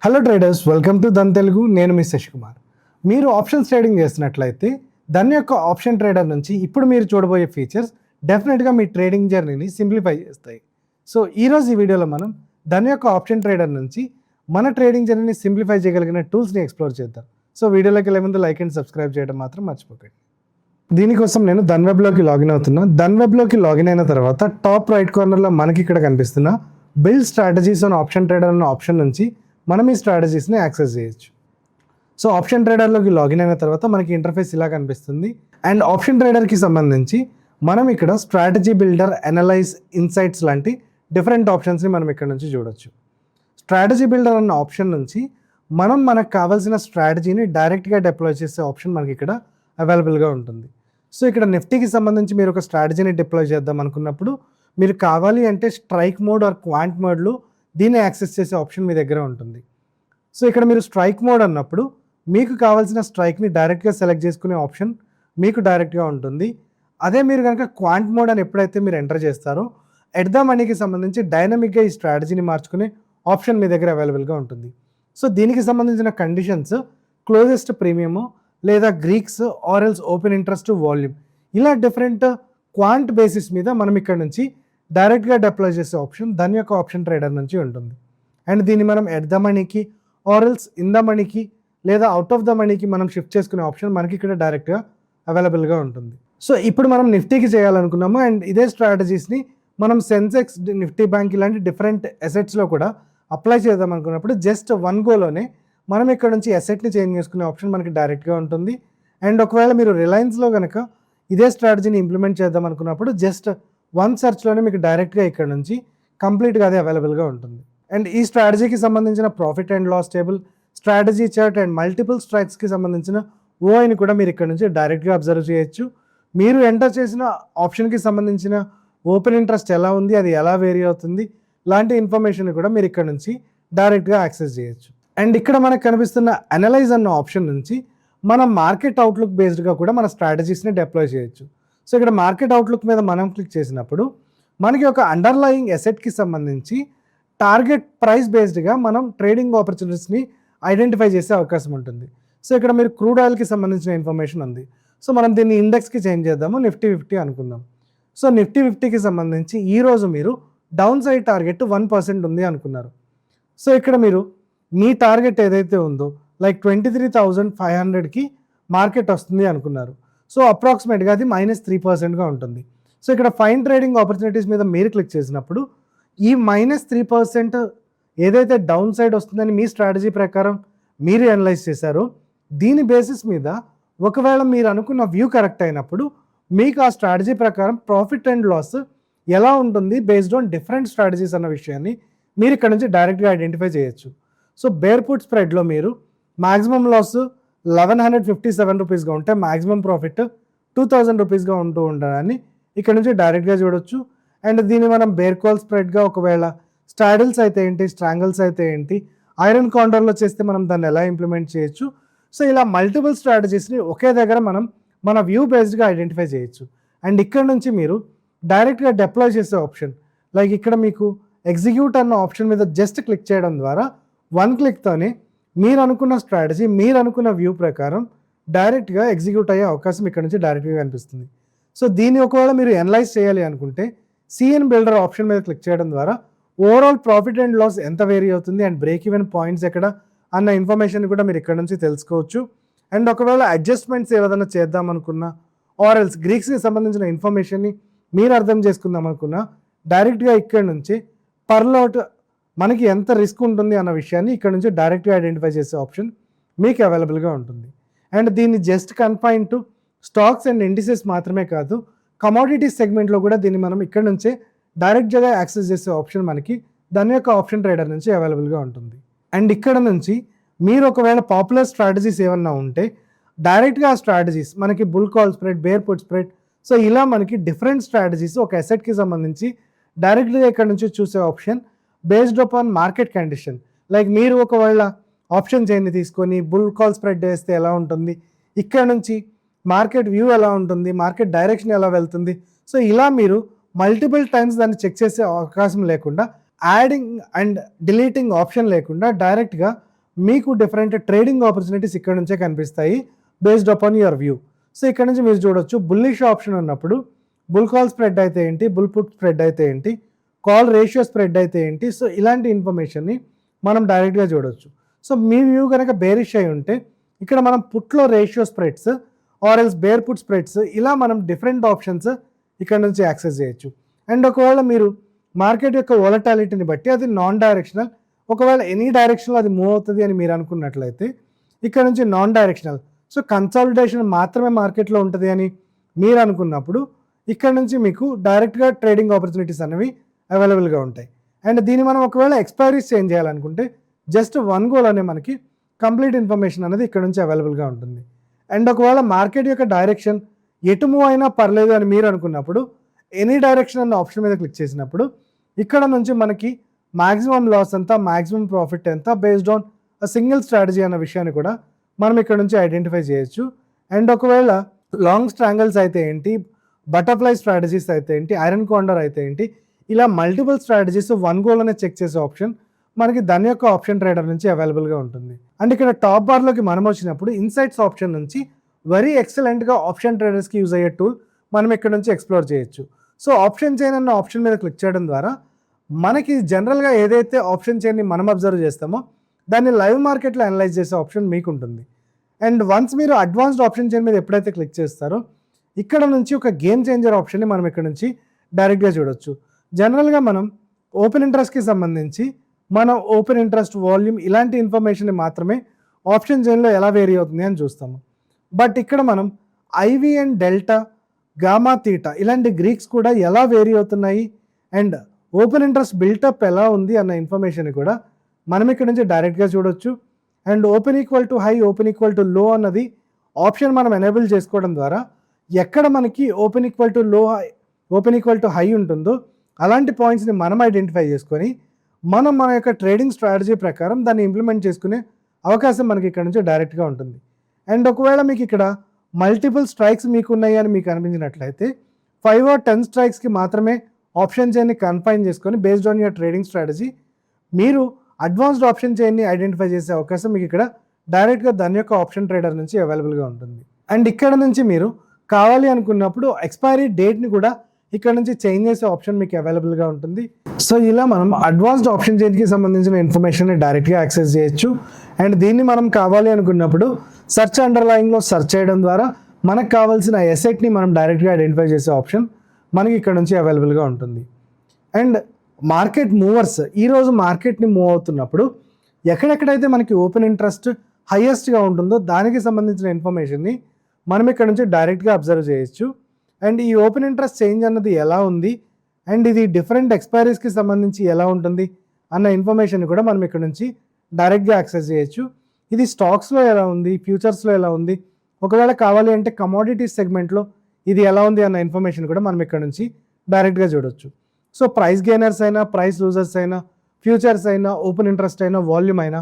Hello traders, welcome to Dhan Telugu. నేను మీ శశికుమార్. మీరు options trading చేస్తున్నట్లయితే ధన్ యొక్క ఆప్షన్ ట్రేడర్ నుంచి ఇప్పుడు మీరు చూడబోయే ఫీచర్స్ డెఫినెట్గా మీ ట్రేడింగ్ జర్నీని సింప్లిఫై చేస్తాయి. సో ఈరోజు ఈ వీడియోలో మనం ధన్ యొక్క ఆప్షన్ ట్రేడర్ నుంచి మన ట్రేడింగ్ జర్నీని సింప్లిఫై చేయగలిగిన టూల్స్ని ఎక్స్ప్లోర్ చేద్దాం. సో వీడియోలోకి వెళ్ళే ముందు లైక్ అండ్ సబ్స్క్రైబ్ చేయడం మాత్రం మర్చిపోకండి. దీనికోసం నేను ధన్ వెబ్లోకి లాగిన్ అవుతున్నా. ధన్ వెబ్లోకి లాగిన్ అయిన తర్వాత టాప్ రైట్ కార్నర్లో మనకి ఇక్కడ కనిపిస్తున్న build strategies on option trader అన్న ఆప్షన్ నుంచి మనం ఈ స్ట్రాటజీస్ని యాక్సెస్ చేయొచ్చు. సో ఆప్షన్ ట్రేడర్లోకి లాగిన్ అయిన తర్వాత మనకి ఇంటర్ఫేస్ ఇలా కనిపిస్తుంది. అండ్ ఆప్షన్ ట్రేడర్కి సంబంధించి మనం ఇక్కడ స్ట్రాటజీ బిల్డర్, అనలైజ్, ఇన్సైట్స్ లాంటి డిఫరెంట్ ఆప్షన్స్ని మనం ఇక్కడ నుంచి చూడొచ్చు. స్ట్రాటజీ బిల్డర్ అన్న ఆప్షన్ నుంచి మనకు కావాల్సిన స్ట్రాటజీని డైరెక్ట్గా డిప్లాయ్ చేసే ఆప్షన్ మనకి ఇక్కడ అవైలబుల్గా ఉంటుంది. సో ఇక్కడ నిఫ్టీకి సంబంధించి మీరు ఒక స్ట్రాటజీని డిప్లాయ్ చేద్దాం అనుకున్నప్పుడు మీరు కావాలి అంటే స్ట్రైక్ మోడ్ ఆర్ క్వాంట్ మోడ్లో దీన్ని యాక్సెస్ చేసే ఆప్షన్ మీ దగ్గర ఉంటుంది. సో ఇక్కడ మీరు స్ట్రైక్ మోడ్ అన్నప్పుడు మీకు కావాల్సిన స్ట్రైక్ని డైరెక్ట్గా సెలెక్ట్ చేసుకునే ఆప్షన్ మీకు డైరెక్ట్గా ఉంటుంది. అదే మీరు కనుక క్వాంట్ మోడ్ అని ఎప్పుడైతే మీరు ఎంటర్ చేస్తారో ఎట్ ద మనీకి సంబంధించి డైనమిక్గా ఈ స్ట్రాటజీని మార్చుకునే ఆప్షన్ మీ దగ్గర అవైలబుల్గా ఉంటుంది. సో దీనికి సంబంధించిన కండిషన్స్ క్లోజెస్ట్ ప్రీమియము లేదా Greeks or else open interest volume ఇలా డిఫరెంట్ క్వాంట్ బేసిస్ మీద మనం ఇక్కడ నుంచి డైరెక్ట్గా డిప్లాయ్ చేసే ఆప్షన్ ధన్ యొక్క ఆప్షన్ ట్రేడర్ నుంచి ఉంటుంది. అండ్ దీన్ని మనం ఎట్ ద మనీకి ఆర్ ఎల్స్ ఇన్ ద మనీకి లేదా అవుట్ ఆఫ్ ద మనీకి మనం షిఫ్ట్ చేసుకునే ఆప్షన్ మనకి ఇక్కడ డైరెక్ట్గా అవైలబుల్గా ఉంటుంది. సో ఇప్పుడు మనం నిఫ్టీకి చేయాలనుకున్నాము అండ్ ఇదే స్ట్రాటజీస్ని మనం సెన్సెక్స్, నిఫ్టీ బ్యాంక్ ఇలాంటి డిఫరెంట్ అసెట్స్లో కూడా అప్లై చేద్దాం అనుకున్నప్పుడు జస్ట్ వన్ గోలోనే మనం ఇక్కడ నుంచి అసెట్ని చేంజ్ చేసుకునే ఆప్షన్ మనకి డైరెక్ట్గా ఉంటుంది. అండ్ ఒకవేళ మీరు రిలయన్స్లో కనుక ఇదే స్ట్రాటజీని ఇంప్లిమెంట్ చేద్దాం అనుకున్నప్పుడు జస్ట్ వన్ సెర్చ్లోనే మీకు డైరెక్ట్గా ఇక్కడ నుంచి కంప్లీట్గా అదే అవైలబుల్గా ఉంటుంది. అండ్ ఈ స్ట్రాటజీకి సంబంధించిన profit and loss table, strategy chart and multiple స్ట్రైక్స్కి సంబంధించిన ఓఐని కూడా మీరు ఇక్కడ నుంచి డైరెక్ట్గా అబ్జర్వ్ చేయొచ్చు. మీరు ఎంటర్ చేసిన ఆప్షన్కి సంబంధించిన ఓపెన్ ఇంట్రెస్ట్ ఎలా ఉంది, అది ఎలా వేరీ అవుతుంది, లాంటి ఇన్ఫర్మేషన్ కూడా మీరు ఇక్కడ నుంచి డైరెక్ట్గా యాక్సెస్ చేయొచ్చు. అండ్ ఇక్కడ మనకు కనిపిస్తున్న అనలైజ్ అన్న ఆప్షన్ నుంచి మనం మార్కెట్ అవుట్లుక్ బేస్డ్గా కూడా మన స్ట్రాటజీస్ని డిప్లాయ్ చేయొచ్చు. సో ఇక్కడ మార్కెట్ అవుట్లుక్ మీద మనం క్లిక్ చేసినప్పుడు మనకి ఒక అండర్లయింగ్ అసెట్కి సంబంధించి టార్గెట్ ప్రైస్ బేస్డ్గా మనం ట్రేడింగ్ ఆపర్చునిటీస్ని ఐడెంటిఫై చేసే అవకాశం ఉంటుంది. సో ఇక్కడ మీరు క్రూడ్ ఆయిల్కి సంబంధించిన ఇన్ఫర్మేషన్ ఉంది. సో మనం దీన్ని ఇండెక్స్కి చేంజ్ చేద్దాము, నిఫ్టీ 50 అనుకుందాం. సో నిఫ్టీ 50కి సంబంధించి ఈరోజు మీరు డౌన్ సైడ్ టార్గెట్ 1% ఉంది అనుకున్నారు. సో ఇక్కడ మీరు మీ టార్గెట్ ఏదైతే ఉందో లైక్ 23,500కి మార్కెట్ వస్తుంది అనుకున్నారు. సో అప్రాక్సిమేట్గా అది -3%గా ఉంటుంది. సో ఇక్కడ ఫైన్ ట్రేడింగ్ ఆపర్చునిటీస్ మీద మీరు క్లిక్ చేసినప్పుడు ఈ -3% ఏదైతే డౌన్ సైడ్ వస్తుందని మీ స్ట్రాటజీ ప్రకారం మీరు అనలైజ్ చేశారో దీని బేసిస్ మీద ఒకవేళ మీరు అనుకున్న వ్యూ కరెక్ట్ అయినప్పుడు మీకు ఆ స్ట్రాటజీ ప్రకారం ప్రాఫిట్ అండ్ లాస్ ఎలా ఉంటుంది బేస్డ్ ఆన్ డిఫరెంట్ స్ట్రాటజీస్ అన్న విషయాన్ని మీరు ఇక్కడ నుంచి డైరెక్ట్గా ఐడెంటిఫై చేయొచ్చు. సో బేర్ పుట్ స్ప్రెడ్లో మీరు మ్యాక్సిమం లాస్ 1,157 రూపీస్గా ఉంటే మ్యాక్సిమం ప్రాఫిట్ 2,000 రూపీస్గా ఉంటూ ఉండడాన్ని ఇక్కడ నుంచి డైరెక్ట్గా చూడొచ్చు. అండ్ దీన్ని మనం బేర్ కాల్ స్ప్రెడ్గా ఒకవేళ స్టాడిల్స్ అయితే ఏంటి, స్ట్రాంగిల్స్ అయితే ఏంటి, ఐరన్ కౌంటర్లో చేస్తే మనం దాన్ని ఎలా ఇంప్లిమెంట్ చేయొచ్చు. సో ఇలా మల్టిపుల్ స్ట్రాటజీస్ని ఒకే దగ్గర మనం మన వ్యూ బేస్డ్గా ఐడెంటిఫై చేయొచ్చు. అండ్ ఇక్కడ నుంచి మీరు డైరెక్ట్గా డిప్లాయ్ చేసే ఆప్షన్ లైక్ ఇక్కడ మీకు ఎగ్జిక్యూట్ అన్న ఆప్షన్ మీద జస్ట్ క్లిక్ చేయడం ద్వారా వన్ క్లిక్తోనే మీరు అనుకున్న స్ట్రాటజీ, మీరు అనుకున్న వ్యూ ప్రకారం డైరెక్ట్గా ఎగ్జిక్యూట్ అయ్యే అవకాశం ఇక్కడ నుంచి డైరెక్ట్గా కనిపిస్తుంది. సో దీన్ని ఒకవేళ మీరు అనలైజ్ చేయాలి అనుకుంటే సిఎన్ బిల్డర్ ఆప్షన్ మీద క్లిక్ చేయడం ద్వారా ఓవరాల్ ప్రాఫిట్ అండ్ లాస్ ఎంత వేరీ అవుతుంది అండ్ బ్రేక్ ఈవెన్ పాయింట్స్ ఎక్కడ అన్న ఇన్ఫర్మేషన్ కూడా మీరు ఇక్కడ నుంచి తెలుసుకోవచ్చు. అండ్ ఒకవేళ అడ్జస్ట్మెంట్స్ ఏదైనా చేద్దాం అనుకున్నా ఆర్ ఎల్స్ గ్రీక్స్కి సంబంధించిన ఇన్ఫర్మేషన్ని మీరు అర్థం చేసుకుందాం అనుకున్నా డైరెక్ట్గా ఇక్కడ నుంచి పర్లాట్ మనకి ఎంత రిస్క్ ఉంటుంది అన్న విషయాన్ని ఇక్కడ నుంచి డైరెక్ట్గా ఐడెంటిఫై చేసే ఆప్షన్ మీకు అవైలబుల్గా ఉంటుంది. అండ్ దీన్ని just confine to stocks and indices మాత్రమే కాదు, కమోడిటీస్ సెగ్మెంట్లో కూడా దీన్ని మనం ఇక్కడ నుంచే డైరెక్ట్గా యాక్సెస్ చేసే ఆప్షన్ మనకి దాని యొక్క ఆప్షన్ ట్రేడర్ నుంచి అవైలబుల్గా ఉంటుంది. అండ్ ఇక్కడ నుంచి మీరు ఒకవేళ పాపులర్ స్ట్రాటజీస్ ఏమన్నా ఉంటే డైరెక్ట్గా ఆ స్ట్రాటజీస్ మనకి bull call spread, bear put spread, so ఇలా మనకి డిఫరెంట్ స్ట్రాటజీస్ ఒక అసెట్కి సంబంధించి డైరెక్ట్గా ఇక్కడ నుంచి చూసే option based upon market condition. Like మీరు ఒకవేళ ఆప్షన్ చైన్ని తీసుకొని బుల్ కాల్ స్ప్రెడ్ వేస్తే ఎలా ఉంటుంది, ఇక్కడ నుంచి మార్కెట్ వ్యూ ఎలా ఉంటుంది, మార్కెట్ డైరెక్షన్ ఎలా వెళ్తుంది, సో ఇలా మీరు మల్టిపుల్ టైమ్స్ దాన్ని చెక్ చేసే అవకాశం లేకుండా, యాడింగ్ అండ్ డిలీటింగ్ ఆప్షన్ లేకుండా డైరెక్ట్గా మీకు డిఫరెంట్ ట్రేడింగ్ ఆపర్చునిటీస్ ఇక్కడ నుంచే కనిపిస్తాయి based upon your view. So ఇక్కడ నుంచి మీరు చూడొచ్చు బుల్లిష్ ఆప్షన్ ఉన్నప్పుడు బుల్ కాల్ స్ప్రెడ్ అయితే ఏంటి, బుల్ పుట్ స్ప్రెడ్ అయితే ఏంటి, కాల్ రేషియో స్ప్రెడ్ అయితే ఏంటి. సో ఇలాంటి ఇన్ఫర్మేషన్ని మనం డైరెక్ట్గా చూడొచ్చు. సో మీ వ్యూ కనుక బేరిష్ అయి ఉంటే ఇక్కడ మనం పుట్లో ratio spreads or else bear put spreads ఇలా మనం డిఫరెంట్ ఆప్షన్స్ ఇక్కడ నుంచి యాక్సెస్ చేయొచ్చు. అండ్ ఒకవేళ మీరు మార్కెట్ యొక్క వోలటాలిటీని బట్టి అది నాన్ డైరెక్షనల్, ఒకవేళ ఎనీ డైరెక్షన్లో అది మూవ్ అవుతుంది అని మీరు అనుకున్నట్లయితే ఇక్కడ నుంచి నాన్ డైరెక్షనల్, సో కన్సాలిడేషన్ మాత్రమే మార్కెట్లో ఉంటుంది అని మీరు అనుకున్నప్పుడు ఇక్కడ నుంచి మీకు డైరెక్ట్గా ట్రేడింగ్ ఆపర్చునిటీస్ అనేవి అవైలబుల్గా ఉంటాయి. అండ్ దీన్ని మనం ఒకవేళ ఎక్స్పైరీస్ చేంజ్ చేయాలనుకుంటే జస్ట్ 1 గోల్ అనే మనకి కంప్లీట్ ఇన్ఫర్మేషన్ అనేది ఇక్కడ నుంచి అవైలబుల్గా ఉంటుంది. అండ్ ఒకవేళ మార్కెట్ యొక్క డైరెక్షన్ ఎటు మూవ్ అయినా పర్లేదు అని మీరు అనుకున్నప్పుడు ఎనీ డైరెక్షన్ అన్న ఆప్షన్ మీద క్లిక్ చేసినప్పుడు ఇక్కడ నుంచి మనకి మ్యాక్సిమం లాస్ ఎంత, మ్యాక్సిమం ప్రాఫిట్ ఎంత బేస్డ్ ఆన్ సింగిల్ స్ట్రాటజీ అన్న విషయాన్ని కూడా మనం ఇక్కడ నుంచి ఐడెంటిఫై చేయొచ్చు. అండ్ ఒకవేళ లాంగ్ స్ట్రాంగిల్స్ అయితే ఏంటి, బటర్ఫ్లై స్ట్రాటజీస్ అయితే ఏంటి, ఐరన్ కాండర్ అయితే ఏంటి, ఇలా మల్టిపుల్ స్ట్రాటజీస్ 1 గోల్ అనే చెక్ చేసే ఆప్షన్ మనకి దాని యొక్క ఆప్షన్ ట్రేడర్ నుంచి అవైలబుల్గా ఉంటుంది. అండ్ ఇక్కడ టాప్ బార్లోకి మనం వచ్చినప్పుడు ఇన్సైట్స్ ఆప్షన్ నుంచి వెరీ ఎక్సలెంట్గా ఆప్షన్ ట్రేడర్స్కి యూజ్ అయ్యే టూల్ మనం ఇక్కడ నుంచి ఎక్స్ప్లోర్ చేయొచ్చు. సో ఆప్షన్ చైన్ అన్న ఆప్షన్ మీద క్లిక్ చేయడం ద్వారా మనకి జనరల్గా ఏదైతే ఆప్షన్ చైన్ని మనం అబ్జర్వ్ చేస్తామో దాన్ని లైవ్ మార్కెట్లో అనలైజ్ చేసే ఆప్షన్ మీకు ఉంటుంది. అండ్ వన్స్ మీరు అడ్వాన్స్డ్ ఆప్షన్ చైన్ మీద ఎప్పుడైతే క్లిక్ చేస్తారో ఇక్కడ నుంచి ఒక గేమ్ చేంజర్ ఆప్షన్ని మనం ఇక్కడ నుంచి డైరెక్ట్గా చూడొచ్చు. జనరల్గా మనం ఓపెన్ ఇంట్రెస్ట్కి సంబంధించి మనం ఓపెన్ ఇంట్రెస్ట్, వాల్యూమ్ ఇలాంటి ఇన్ఫర్మేషన్ని మాత్రమే ఆప్షన్ చైన్లో ఎలా వేరీ అవుతుంది అని చూస్తాము. బట్ ఇక్కడ మనం IV and delta, gamma, theta ఇలాంటి గ్రీక్స్ కూడా ఎలా వేరీ అవుతున్నాయి అండ్ ఓపెన్ ఇంట్రెస్ట్ బిల్టప్ ఎలా ఉంది అన్న ఇన్ఫర్మేషన్ కూడా మనం ఇక్కడ నుంచి డైరెక్ట్గా చూడొచ్చు. And open equal to high, open equal to లో అన్నది ఆప్షన్ మనం ఎనేబుల్ చేసుకోవడం ద్వారా ఎక్కడ మనకి ఓపెన్ ఈక్వల్ టు లో, ఓపెన్ ఈక్వల్ టు హై ఉంటుందో అలాంటి పాయింట్స్ని మనం ఐడెంటిఫై చేసుకొని మనం మన యొక్క ట్రేడింగ్ స్ట్రాటజీ ప్రకారం దాన్ని ఇంప్లిమెంట్ చేసుకునే అవకాశం మనకి ఇక్కడ నుంచి డైరెక్ట్గా ఉంటుంది. అండ్ ఒకవేళ మీకు ఇక్కడ మల్టిపుల్ స్ట్రైక్స్ మీకు ఉన్నాయి అని మీకు అనిపించినట్లయితే 5 or 10 స్ట్రైక్స్కి మాత్రమే ఆప్షన్ చైన్ని కన్ఫైన్ చేసుకొని based on your trading strategy మీరు అడ్వాన్స్డ్ ఆప్షన్ చైన్ని ఐడెంటిఫై చేసే అవకాశం మీకు ఇక్కడ డైరెక్ట్గా దాని యొక్క ఆప్షన్ ట్రేడర్ నుంచి అవైలబుల్గా ఉంటుంది. అండ్ ఇక్కడ నుంచి మీరు కావాలి అనుకున్నప్పుడు ఎక్స్పైరీ డేట్ని కూడా ఇక్కడ నుంచి చేంజ్ చేసే ఆప్షన్ మీకు అవైలబుల్గా ఉంటుంది. సో ఇలా మనం అడ్వాన్స్డ్ ఆప్షన్ చైన్కి సంబంధించిన ఇన్ఫర్మేషన్ని డైరెక్ట్గా యాక్సెస్ చేయొచ్చు. అండ్ దీన్ని మనం కావాలి అనుకున్నప్పుడు సెర్చ్ అండర్లైన్లో సెర్చ్ చేయడం ద్వారా మనకు కావాల్సిన ఎసెట్ని మనం డైరెక్ట్గా ఐడెంటిఫై చేసే ఆప్షన్ మనకి ఇక్కడ నుంచి అవైలబుల్గా ఉంటుంది. అండ్ మార్కెట్ మూవర్స్ ఈరోజు మార్కెట్ని మూవ్ అవుతున్నప్పుడు ఎక్కడెక్కడైతే మనకి ఓపెన్ ఇంట్రెస్ట్ హైయెస్ట్గా ఉంటుందో దానికి సంబంధించిన ఇన్ఫర్మేషన్ని మనం ఇక్కడ నుంచి డైరెక్ట్గా అబ్జర్వ్ చేయొచ్చు. అండ్ ఈ ఓపెన్ ఇంట్రెస్ట్ చేంజ్ అన్నది ఎలా ఉంది అండ్ ఇది డిఫరెంట్ ఎక్స్పైరీస్కి సంబంధించి ఎలా ఉంటుంది అన్న ఇన్ఫర్మేషన్ కూడా మనం ఇక్కడ నుంచి డైరెక్ట్గా యాక్సెస్ చేయొచ్చు. ఇది స్టాక్స్లో ఎలా ఉంది, ఫ్యూచర్స్లో ఎలా ఉంది, ఒకవేళ కావాలి అంటే కమోడిటీస్ సెగ్మెంట్లో ఇది ఎలా ఉంది అన్న ఇన్ఫర్మేషన్ కూడా మనం ఇక్కడ నుంచి డైరెక్ట్గా చూడొచ్చు. సో ప్రైస్ గెయినర్స్ అయినా, ప్రైస్ లూజర్స్ అయినా, ఫ్యూచర్స్ అయినా, ఓపెన్ ఇంట్రెస్ట్ అయినా, వాల్యూమ్ అయినా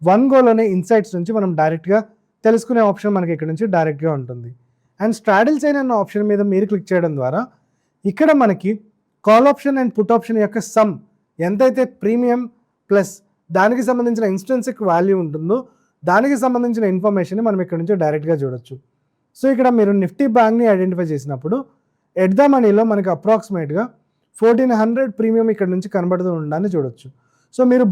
1 గోల్ అనే ఇన్సైట్స్ నుంచి మనం డైరెక్ట్గా తెలుసుకునే ఆప్షన్ మనకి ఇక్కడ నుంచి డైరెక్ట్గా ఉంటుంది. అండ్ స్ట్రాడిల్ చైన్ అన్న ఆప్షన్ మీద మీరు క్లిక్ చేయడం ద్వారా ఇక్కడ మనకి call option and put option యొక్క సమ్ ఎంతైతే ప్రీమియం ప్లస్ దానికి సంబంధించిన ఇన్స్టెన్సిక్ వాల్యూ ఉంటుందో దానికి సంబంధించిన ఇన్ఫర్మేషన్ మనం ఇక్కడ నుంచి డైరెక్ట్గా చూడొచ్చు. సో ఇక్కడ మీరు నిఫ్టీ బ్యాంక్ని ఐడెంటిఫై చేసినప్పుడు ఎట్ ద మనీలో మనకి అప్రాక్సిమేట్గా 1400 ప్రీమియం ఇక్కడ నుంచి కనబడుతూ ఉండడాన్ని చూడొచ్చు. సో మీరు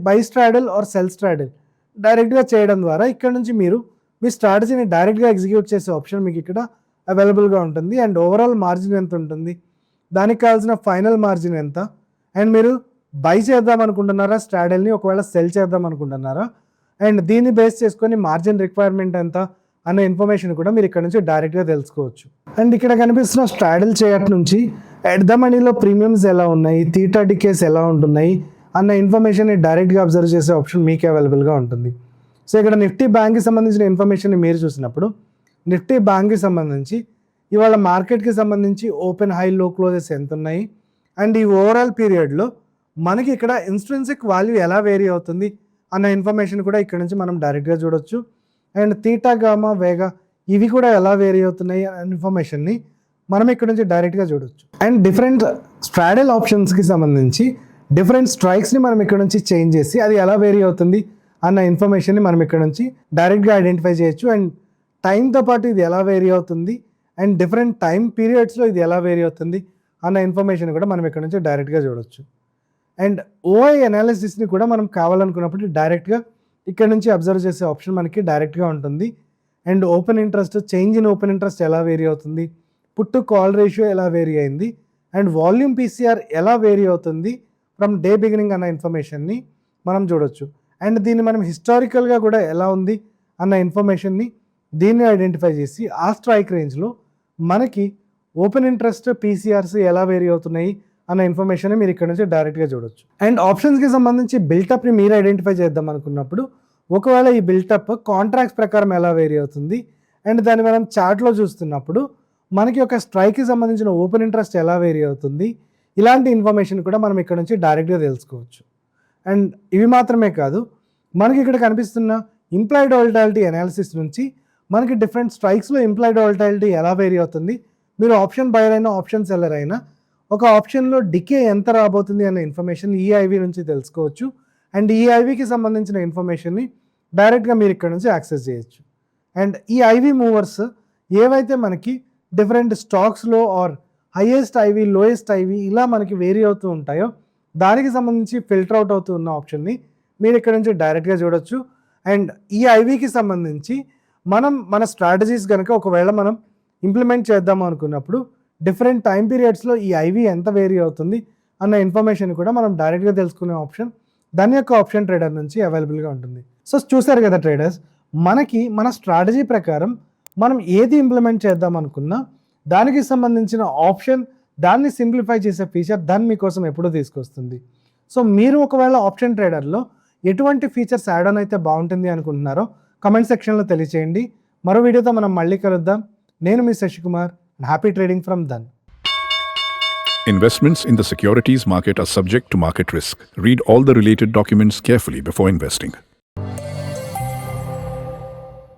buy straddle or sell straddle డైరెక్ట్గా చేయడం ద్వారా ఇక్కడ నుంచి మీరు మీ స్ట్రాటజీని డైరెక్ట్గా ఎగ్జిక్యూట్ చేసే ఆప్షన్ మీకు ఇక్కడ అవైలబుల్గా ఉంటుంది. అండ్ ఓవరాల్ మార్జిన్ ఎంత ఉంటుంది, దానికి కావాల్సిన ఫైనల్ మార్జిన్ ఎంత, అండ్ మీరు బై చేద్దాం అనుకుంటున్నారా స్ట్రాడల్ని, ఒకవేళ సెల్ చేద్దాం అనుకుంటున్నారా, అండ్ దీన్ని బేస్ చేసుకొని మార్జిన్ రిక్వైర్మెంట్ ఎంత అన్న ఇన్ఫర్మేషన్ కూడా మీరు ఇక్కడ నుంచి డైరెక్ట్గా తెలుసుకోవచ్చు. అండ్ ఇక్కడ కనిపిస్తున్న స్ట్రాడల్ చార్ట్ నుంచి ఎట్ ద మనీలో ప్రీమియమ్స్ ఎలా ఉన్నాయి, థీటా డికేస్ ఎలా ఉంటున్నాయి అన్న ఇన్ఫర్మేషన్ని డైరెక్ట్గా అబ్జర్వ్ చేసే ఆప్షన్ మీకు అవైలబుల్గా ఉంటుంది. సో ఇక్కడ నిఫ్టీ బ్యాంక్కి సంబంధించిన ఇన్ఫర్మేషన్ని మీరు చూసినప్పుడు నిఫ్టీ బ్యాంక్కి సంబంధించి ఇవాళ మార్కెట్కి సంబంధించి ఓపెన్ హై లో క్లోజెస్ ఎంత ఉన్నాయి అండ్ ఈ ఓవరాల్ పీరియడ్లో మనకి ఇక్కడ ఇన్స్ట్రిన్సిక్ వాల్యూ ఎలా వేరీ అవుతుంది అన్న ఇన్ఫర్మేషన్ కూడా ఇక్కడ నుంచి మనం డైరెక్ట్గా చూడొచ్చు. అండ్ థీటా, గామా, వేగా ఇవి కూడా ఎలా వేరీ అవుతున్నాయి అనే ఇన్ఫర్మేషన్ని మనం ఇక్కడ నుంచి డైరెక్ట్గా చూడొచ్చు. అండ్ డిఫరెంట్ స్ట్రాడల్ ఆప్షన్స్కి సంబంధించి డిఫరెంట్ స్ట్రైక్స్ని మనం ఇక్కడ నుంచి చేంజ్ చేసి అది ఎలా వేరీ అవుతుంది అన్న ఇన్ఫర్మేషన్ని మనం ఇక్కడ నుంచి డైరెక్ట్గా ఐడెంటిఫై చేయొచ్చు. అండ్ టైంతో పాటు ఇది ఎలా వేరీ అవుతుంది అండ్ డిఫరెంట్ టైం పీరియడ్స్లో ఇది ఎలా వేరీ అవుతుంది అన్న ఇన్ఫర్మేషన్ కూడా మనం ఇక్కడ నుంచి డైరెక్ట్గా చూడొచ్చు. అండ్ ఓఐ అనాలిసిస్ని కూడా మనం కావాలనుకున్నప్పుడు డైరెక్ట్గా ఇక్కడ నుంచి అబ్జర్వ్ చేసే ఆప్షన్ మనకి డైరెక్ట్గా ఉంటుంది. And open interest, change in open interest ఎలా వేరీ అవుతుంది, పుట్ టు కాల్ రేషియో ఎలా వేరీ అయింది, అండ్ వాల్యూమ్ పీసీఆర్ ఎలా వేరీ అవుతుంది ఫ్రమ్ డే బిగినింగ్ అన్న ఇన్ఫర్మేషన్ని మనం చూడొచ్చు. అండ్ దీన్ని మనం హిస్టారికల్గా కూడా ఎలా ఉంది అన్న ఇన్ఫర్మేషన్ని దీన్ని ఐడెంటిఫై చేసి ఆ స్ట్రైక్ రేంజ్లో మనకి ఓపెన్ ఇంట్రెస్ట్ పీసీఆర్స్ ఎలా వేరీ అవుతున్నాయి అన్న ఇన్ఫర్మేషన్ మీరు ఇక్కడ నుంచి డైరెక్ట్గా చూడొచ్చు. అండ్ ఆప్షన్స్కి సంబంధించి బిల్టప్ని మీరు ఐడెంటిఫై చేద్దాం అనుకున్నప్పుడు ఒకవేళ ఈ బిల్టప్ కాంట్రాక్ట్స్ ప్రకారం ఎలా వేరీ అవుతుంది అండ్ దాన్ని మనం చార్ట్లో చూస్తున్నప్పుడు మనకి ఒక స్ట్రైక్కి సంబంధించిన ఓపెన్ ఇంట్రెస్ట్ ఎలా వేరీ అవుతుంది, ఇలాంటి ఇన్ఫర్మేషన్ కూడా మనం ఇక్కడ నుంచి డైరెక్ట్గా తెలుసుకోవచ్చు. అండ్ ఇవి మాత్రమే కాదు, మనకి ఇక్కడ కనిపిస్తున్న ఇంప్లాయిడ్ వాలటాలిటీ అనాలిసిస్ నుంచి మనకి డిఫరెంట్ స్ట్రైక్స్లో ఇంప్లాయిడ్ వాలటాలిటీ ఎలా వేరీ అవుతుంది, మీరు ఆప్షన్ బయర్ అయినా ఆప్షన్ సెల్లర్ అయినా ఒక ఆప్షన్లో డికే ఎంత రాబోతుంది అనే ఇన్ఫర్మేషన్ ఈ ఐవి నుంచి తెలుసుకోవచ్చు. అండ్ ఈ ఐవికి సంబంధించిన ఇన్ఫర్మేషన్ని డైరెక్ట్గా మీరు ఇక్కడ నుంచి యాక్సెస్ చేయొచ్చు. అండ్ ఈ ఐవి మూవర్స్ ఏవైతే మనకి డిఫరెంట్ స్టాక్స్లో are highest IV, lowest IV ఇలా మనకి వేరీ అవుతూ ఉంటాయో దానికి సంబంధించి ఫిల్టర్ అవుట్ అవుతూ ఉన్న ఆప్షన్ని మీరు ఇక్కడ నుంచి డైరెక్ట్గా చూడొచ్చు. అండ్ ఈ ఐవికి సంబంధించి మన స్ట్రాటజీస్ కనుక ఒకవేళ మనం ఇంప్లిమెంట్ చేద్దాము అనుకున్నప్పుడు డిఫరెంట్ టైం పీరియడ్స్లో ఈ ఐవి ఎంత వేరీ అవుతుంది అన్న ఇన్ఫర్మేషన్ కూడా మనం డైరెక్ట్గా తెలుసుకునే ఆప్షన్ దాని యొక్క ఆప్షన్ ట్రేడర్ నుంచి అవైలబుల్గా ఉంటుంది. సో చూసారు కదా ట్రేడర్స్, మనకి మన స్ట్రాటజీ ప్రకారం మనం ఏది ఇంప్లిమెంట్ చేద్దాం అనుకున్నా దానికి సంబంధించిన ఆప్షన్, దాన్ని సింప్లిఫై చేసే ఫీచర్ దాన్ని మీకోసం ఎప్పుడూ తీసుకొస్తుంది. సో మీరు ఒకవేళ ఆప్షన్ ట్రేడర్లో ఎటువంటి ఫీచర్స్ యాడ్ ఆన్ అయితే బాగుంటుంది అనుకుంటున్నారో కమెంట్ సెక్షన్లో తెలియచేయండి. మరో వీడియోతో మనం మళ్ళీ కలుద్దాం. నేను మీ Sasikumar. Happy trading from Dhan. Investments in the securities market are subject to market risk. Read all the related documents carefully before investing.